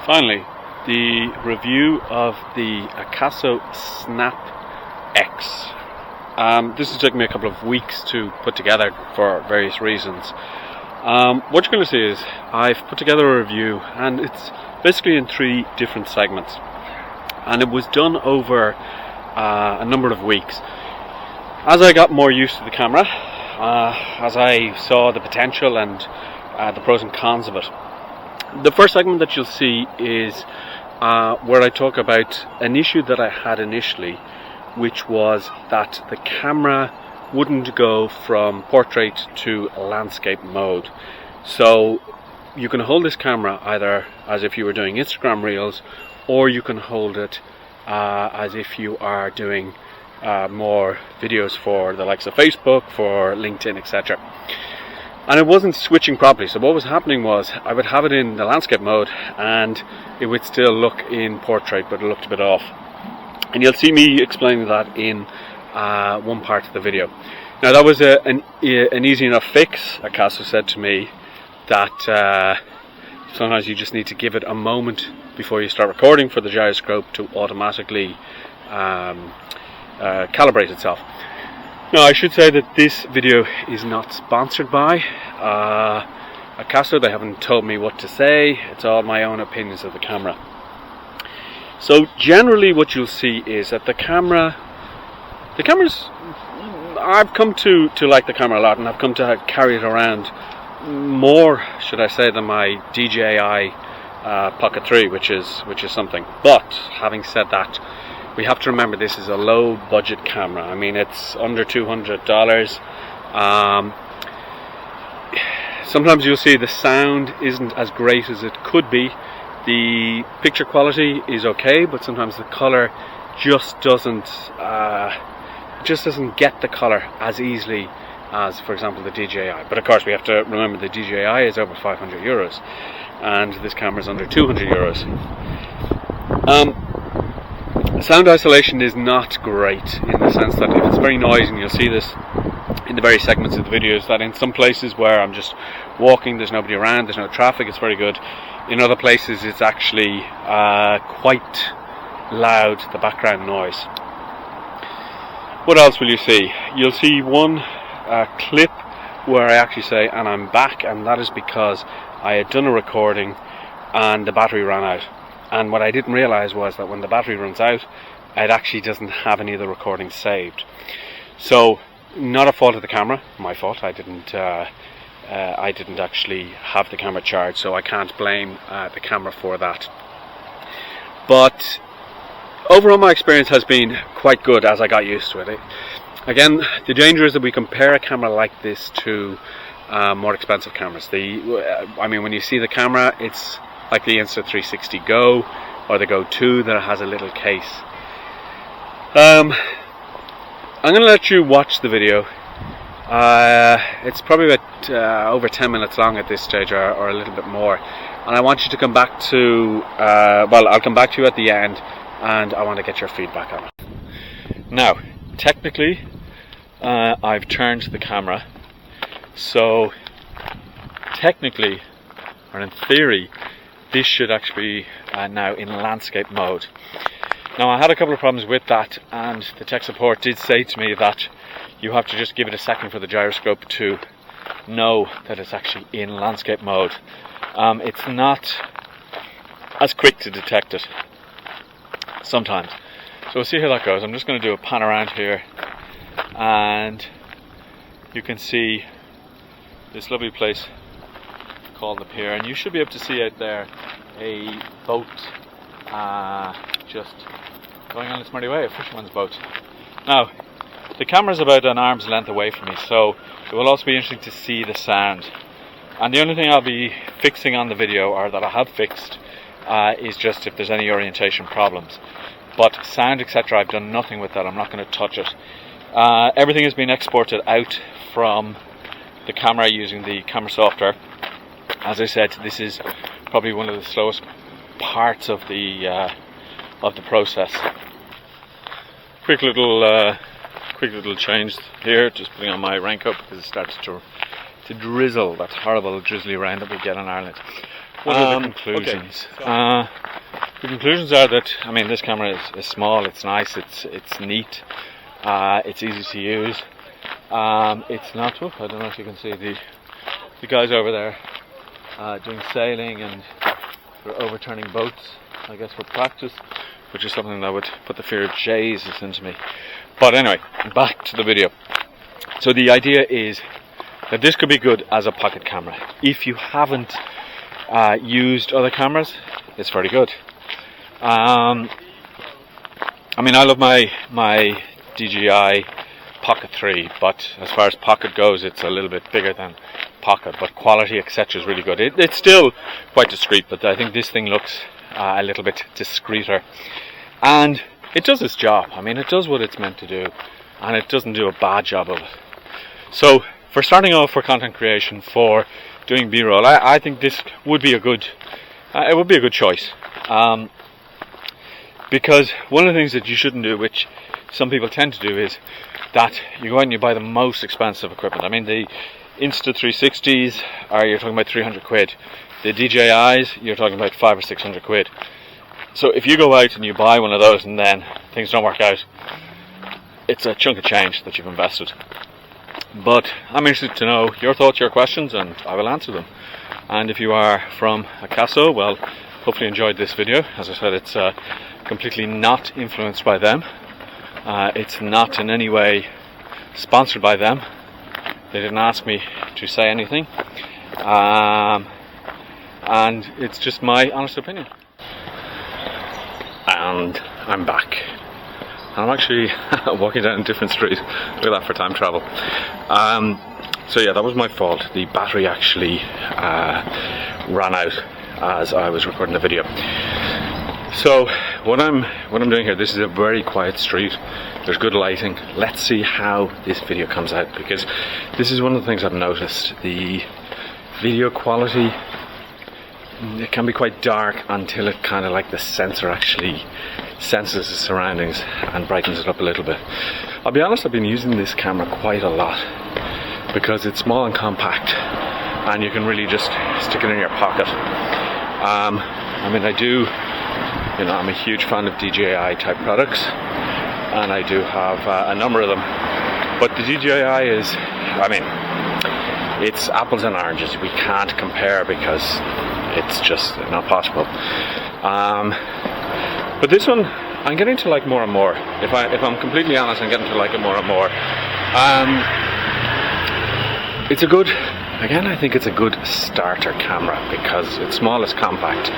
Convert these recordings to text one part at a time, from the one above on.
Finally, the review of the AKASO Snap X. This has taken me a couple of weeks to put together for various reasons. What you're going to see is I've put together a review, and it's basically in 3 different segments, and it was done over a number of weeks. As I got more used to the camera, as I saw the potential and the pros and cons of it, the first segment that you'll see is where I talk about an issue that I had initially, which was that the camera wouldn't go from portrait to landscape mode. So you can hold this camera either as if you were doing Instagram reels, or you can hold it as if you are doing more videos for the likes of Facebook, for LinkedIn, etc. And it wasn't switching properly. So what was happening was I would have it in the landscape mode and it would still look in portrait, but it looked a bit off. And you'll see me explaining that in one part of the video. Now that was an easy enough fix. AKASO said to me that sometimes you just need to give it a moment before you start recording for the gyroscope to automatically calibrate itself. Now I should say that this video is not sponsored by AKASO. They haven't told me what to say. It's all my own opinions of the camera. So generally what you'll see is that the camera's, I've come to like the camera a lot, and I've come to carry it around more, should I say, than my DJI Pocket 3, which is something. But having said that, we have to remember this is a low budget camera. I mean, it's under $200. Sometimes you'll see the sound isn't as great as it could be. The picture quality is okay, but sometimes the color just doesn't get the color as easily as, for example, the DJI. But of course we have to remember the DJI is over 500 euros and this camera is under 200 euros. Sound isolation is not great, in the sense that if it's very noisy, and you'll see this in the various segments of the videos, that in some places where I'm just walking, there's nobody around, there's no traffic, it's very good. In other places it's actually quite loud, the background noise. What else will you see? You'll see one clip where I actually say, and I'm back, and that is because I had done a recording and the battery ran out. And what I didn't realise was that when the battery runs out, it actually doesn't have any of the recordings saved. So, not a fault of the camera, my fault. I didn't actually have the camera charged, so I can't blame the camera for that. But overall, my experience has been quite good as I got used to it. Again, the danger is that we compare a camera like this to more expensive cameras. I mean, when you see the camera, it's like the Insta360 Go or the Go 2 that has a little case. I'm going to let you watch the video. It's probably about over 10 minutes long at this stage, or a little bit more, and I want you to come back to I'll come back to you at the end, and I want to get your feedback on it. Now, technically I've turned the camera, so technically, or in theory, this should actually be now in landscape mode. Now I had a couple of problems with that, and the tech support did say to me that you have to just give it a second for the gyroscope to know that it's actually in landscape mode. It's not as quick to detect it sometimes. So we'll see how that goes. I'm just going to do a pan around here, and you can see this lovely place called the pier, and you should be able to see out there a boat just going on its merry way, a fisherman's boat. Now, the camera's about an arm's length away from me, so it will also be interesting to see the sound. And the only thing I'll be fixing on the video, or that I have fixed, is just if there's any orientation problems. But sound, etc., I've done nothing with that. I'm not going to touch it. Everything has been exported out from the camera using the camera software. As I said, this is probably one of the slowest parts of the process. Quick little change here, just putting on my raincoat because it starts to drizzle, that horrible drizzly rain that we get in Ireland. what are the conclusions? Okay. The conclusions are that, I mean, this camera is small, it's nice, it's neat, it's easy to use. It's not, I don't know if you can see the guys over there doing sailing and they're overturning boats, I guess for practice, which is something that would put the fear of jays into me. But anyway, back to the video. So the idea is that this could be good as a pocket camera. If you haven't used other cameras, it's very good. I mean, I love my DJI Pocket 3, but as far as Pocket goes, it's a little bit bigger than Pocket, but quality, etc. is really good. It's still quite discreet, but I think this thing looks a little bit discreeter, and it does its job. I mean, it does what it's meant to do, and it doesn't do a bad job of it. So for starting off for content creation, for doing B-roll, I think this would be a good choice, because one of the things that you shouldn't do, which some people tend to do, is that you go out and you buy the most expensive equipment. I mean, the Insta360s you're talking about 300 quid. The DJIs, you're talking about 500 or 600 quid. So if you go out and you buy one of those and then things don't work out, it's a chunk of change that you've invested. But I'm interested to know your thoughts, your questions, and I will answer them. And if you are from AKASO, well, hopefully you enjoyed this video. As I said, it's completely not influenced by them. It's not in any way sponsored by them. They didn't ask me to say anything. And it's just my honest opinion. And I'm back. I'm actually walking down a different street. Look at that for time travel. So yeah, that was my fault. The battery actually ran out as I was recording the video. So what I'm doing here, this is a very quiet street. There's good lighting. Let's see how this video comes out, because this is one of the things I've noticed. The video quality, it can be quite dark until it kind of like the sensor actually senses the surroundings and brightens it up a little bit. I'll be honest, I've been using this camera quite a lot because it's small and compact and you can really just stick it in your pocket. I mean, I'm a huge fan of DJI type products, and I do have a number of them, but the DJI is, I mean, it's apples and oranges. We can't compare because it's just not possible. But this one, I'm getting to like more and more. If I'm completely honest, I'm getting to like it more and more. It's a good, again, I think it's a good starter camera because it's small, it's compact.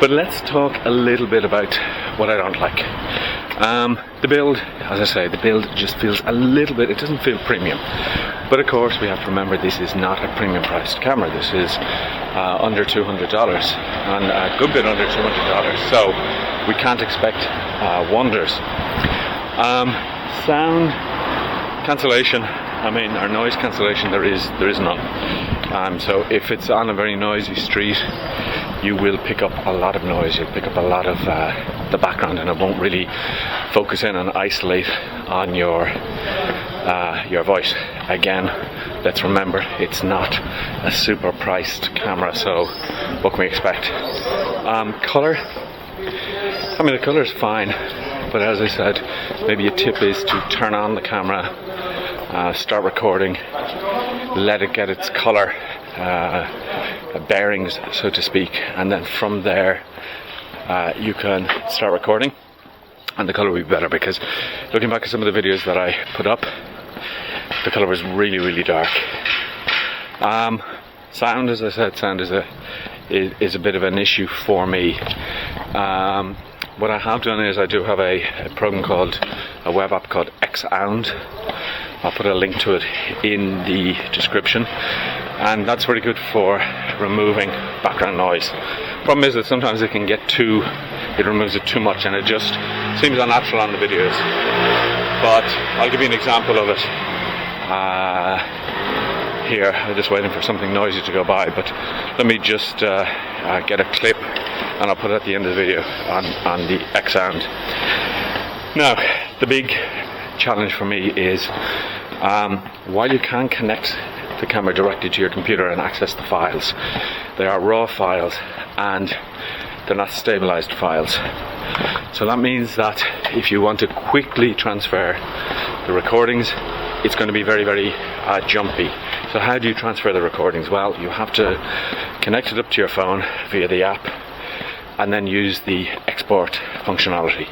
But let's talk a little bit about what I don't like. The build, as I say, the build just feels a little bit, it doesn't feel premium. But of course, we have to remember this is not a premium priced camera. This is under $200 and a good bit under $200. So we can't expect wonders. Sound cancellation, I mean, or noise cancellation, there is none. So if it's on a very noisy street, you will pick up a lot of noise. You'll pick up a lot of the background, and it won't really focus in and isolate on your voice. Again, let's remember, it's not a super priced camera, so what can we expect? Color, I mean, the color is fine, but as I said, maybe a tip is to turn on the camera, start recording, let it get its color bearings, so to speak, and then from there you can start recording and the color will be better, because looking back at some of the videos that I put up, the color was really, really dark. Sound, as I said, sound is a bit of an issue for me. What I have done is I do have a program called, a web app called Xsound. I'll put a link to it in the description, and that's very good for removing background noise. Problem is that sometimes it removes it too much and it just seems unnatural on the videos. But I'll give you an example of it here. I'm just waiting for something noisy to go by, but let me just get a clip and I'll put it at the end of the video on the Xsound. Now, the big challenge for me is while you can connect the camera directly to your computer and access the files, they are raw files and they're not stabilized files. So that means that if you want to quickly transfer the recordings, it's going to be very, very jumpy. So how do you transfer the recordings? Well, you have to connect it up to your phone via the app and then use the export functionality.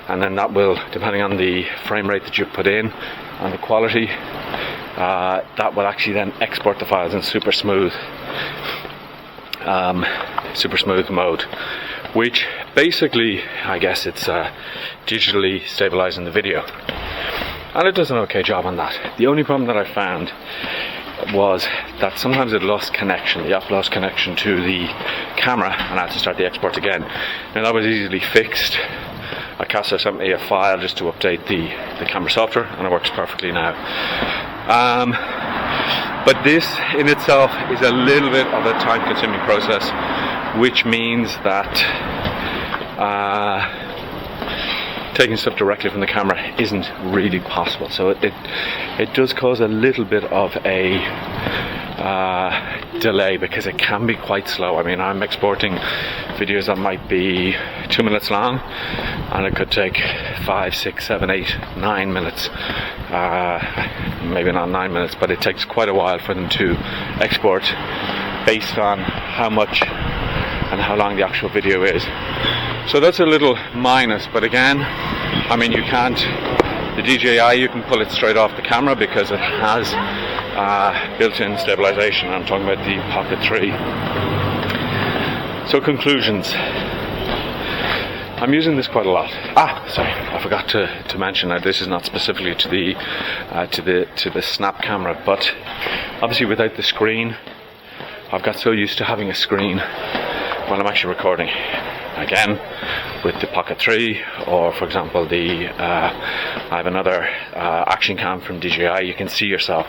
And then that will, depending on the frame rate that you've put in and the quality, that will actually then export the files in super smooth mode, which basically, I guess it's digitally stabilizing the video, and it does an okay job on that. The only problem that I found was that sometimes it lost connection. The app lost connection to the camera and I had to start the export again. Now that was easily fixed. AKASO sent me a file just to update the camera software and it works perfectly now. But this in itself is a little bit of a time-consuming process, which means that taking stuff directly from the camera isn't really possible. So it does cause a little bit of a delay because it can be quite slow. I mean, I'm exporting videos that might be 2 minutes long and it could take 5, 6, 7, 8, 9 minutes. Maybe not 9 minutes, but it takes quite a while for them to export based on how much and how long the actual video is. So that's a little minus, but again, I mean, you can't, the DJI, you can pull it straight off the camera because it has built-in stabilization. I'm talking about the Pocket 3. So conclusions. I'm using this quite a lot. Sorry, I forgot to mention that this is not specifically to the Snap camera, but obviously without the screen, I've got so used to having a screen when I'm actually recording. Again, with the Pocket 3, or for example I have another action cam from DJI, you can see yourself.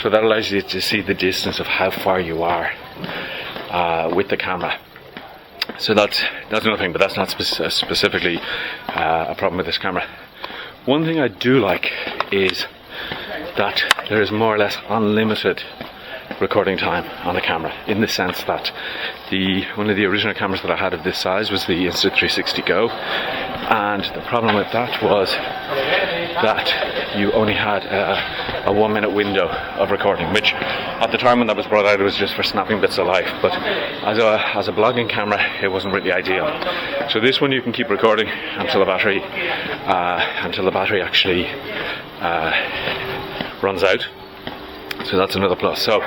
So that allows you to see the distance of how far you are with the camera. So that's another thing, but that's not specifically a problem with this camera. One thing I do like is that there is more or less unlimited recording time on a camera, in the sense that one of the original cameras that I had of this size was the Insta360 Go, and the problem with that was that you only had a 1 minute window of recording, which at the time when that was brought out, it was just for snapping bits of life, but as a blogging camera, it wasn't really ideal. So this one you can keep recording until the battery actually runs out. So that's another plus. So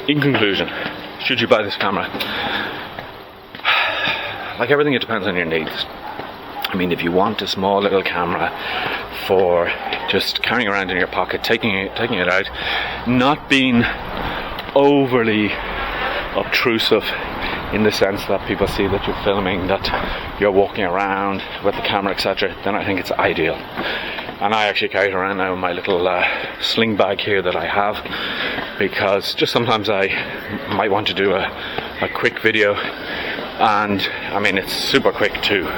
in conclusion, should you buy this camera? Like everything, it depends on your needs. I mean, if you want a small little camera for just carrying around in your pocket, taking it out, not being overly obtrusive in the sense that people see that you're filming, that you're walking around with the camera, etc., then I think it's ideal. And I actually carry it around now in my little sling bag here that I have, because just sometimes I might want to do a quick video, and I mean, it's super quick to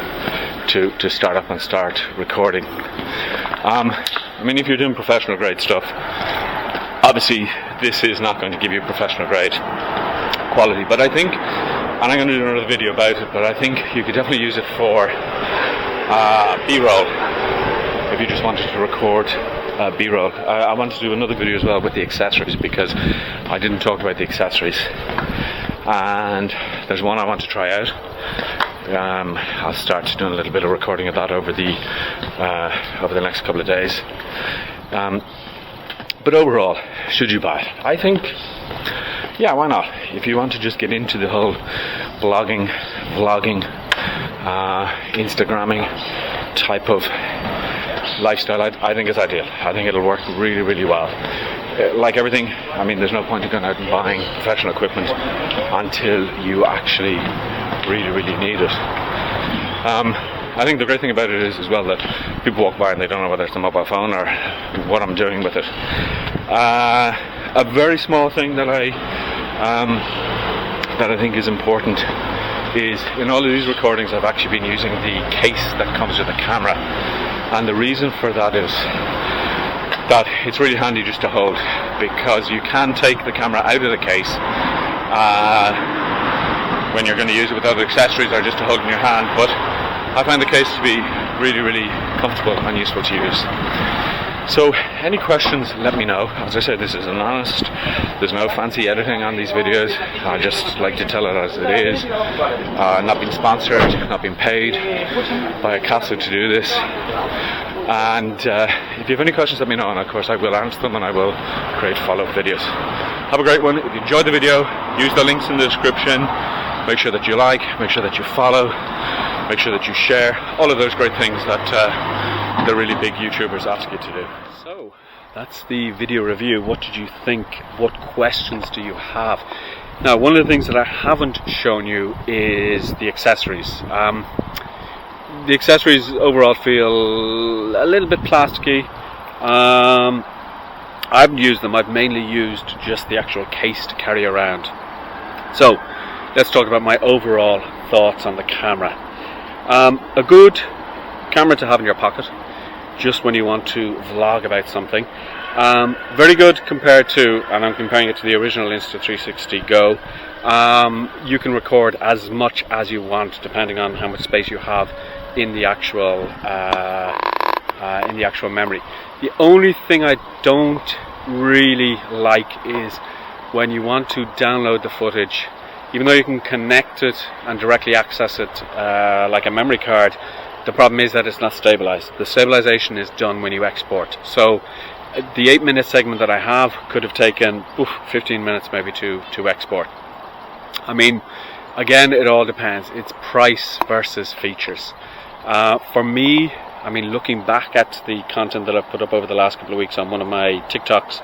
start up and start recording. I mean, if you're doing professional grade stuff, obviously this is not going to give you professional grade quality, but I think, and I'm going to do another video about it, but I think you could definitely use it for B-roll. If you just wanted to record B-roll. I want to do another video as well with the accessories, because I didn't talk about the accessories, and there's one I want to try out. I'll start doing a little bit of recording of that over the next couple of days. But overall, should you buy it? I think, yeah, why not? If you want to just get into the whole blogging, vlogging, Instagramming type of lifestyle, I think it's ideal. I think it'll work really, really well. Like everything, I mean, there's no point in going out and buying professional equipment until you actually really, really need it. I think the great thing about it is as well that people walk by and they don't know whether it's a mobile phone or what I'm doing with it. A very small thing that I think is important is, in all of these recordings I've actually been using the case that comes with the camera, and the reason for that is that it's really handy just to hold, because you can take the camera out of the case when you're going to use it without accessories or just to hold in your hand, but I find the case to be really comfortable and useful to use. So any questions, let me know. As I said, this is an honest, there's no fancy editing on these videos. I just like to tell it as it is. Not being sponsored, not being paid by AKASO to do this. And if you have any questions, let me know, and of course I will answer them, and I will create follow-up videos. Have a great one. If you enjoyed the video, use the links in the description. Make sure that you like, make sure that you follow, make sure that you share, all of those great things that the really big YouTubers ask you to do. So that's the video review. What did you think? What questions do you have? Now, one of the things that I haven't shown you is the accessories. The accessories overall feel a little bit plasticky. I haven't used them. I've mainly used just the actual case to carry around. So let's talk about my overall thoughts on the camera. A good camera to have in your pocket just when you want to vlog about something. Very good compared to, and I'm comparing it to the original Insta360 Go. You can record as much as you want depending on how much space you have in the actual memory. The only thing I don't really like is when you want to download the footage, even though you can connect it and directly access it like a memory card, the problem is that it's not stabilized. The stabilization is done when you export. So the 8-minute segment that I have could have taken 15 minutes maybe to export. I mean, again, it all depends. It's price versus features. For me, I mean, looking back at the content that I've put up over the last couple of weeks on one of my TikToks,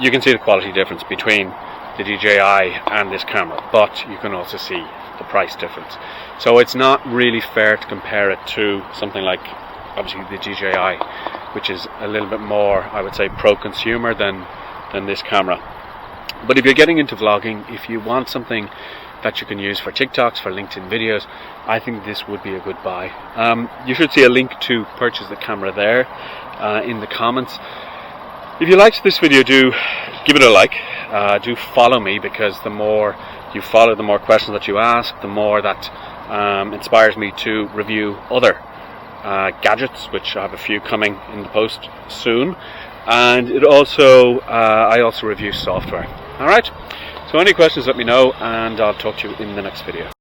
you can see the quality difference between the DJI and this camera, but you can also see the price difference. So it's not really fair to compare it to something like, obviously, the DJI, which is a little bit more, I would say, pro-consumer than this camera. But if you're getting into vlogging, if you want something that you can use for TikToks, for LinkedIn videos, I think this would be a good buy. You should see a link to purchase the camera there in the comments. If you liked this video, do give it a like. Do follow me, because the more you follow, the more questions that you ask, the more that inspires me to review other gadgets, which I have a few coming in the post soon. And it also I also review software. Alright, so any questions, let me know, and I'll talk to you in the next video.